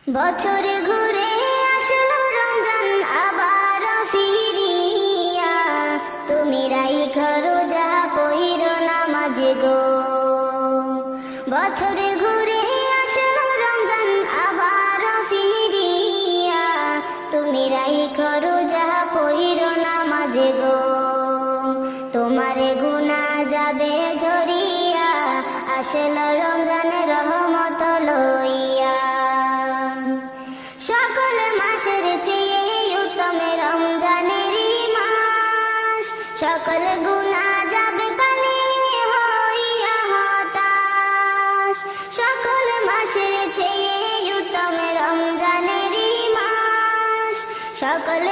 বছর ঘুরে আসলো রমজান আবার ফিরিয়া, তুমি রাইখা রোজা পহিরো নামাজ গো। বছর ঘুরে আসলো রমজান আবার ফিরিয়া, তুমি রাইখা রোজা পহিরো নামাজ গো। তোমারে গুনাহ যাবে ঝরিয়া, আসলো রমজান রহমত লইয়া। সকল মাসের চেয়ে উত্তম রমজানেরই মাস, সকল গুনাহ যাবে পানি হইয়া হতাশ। সকল মাসের চেয়ে উত্তম রমজানেরই মাস, সকল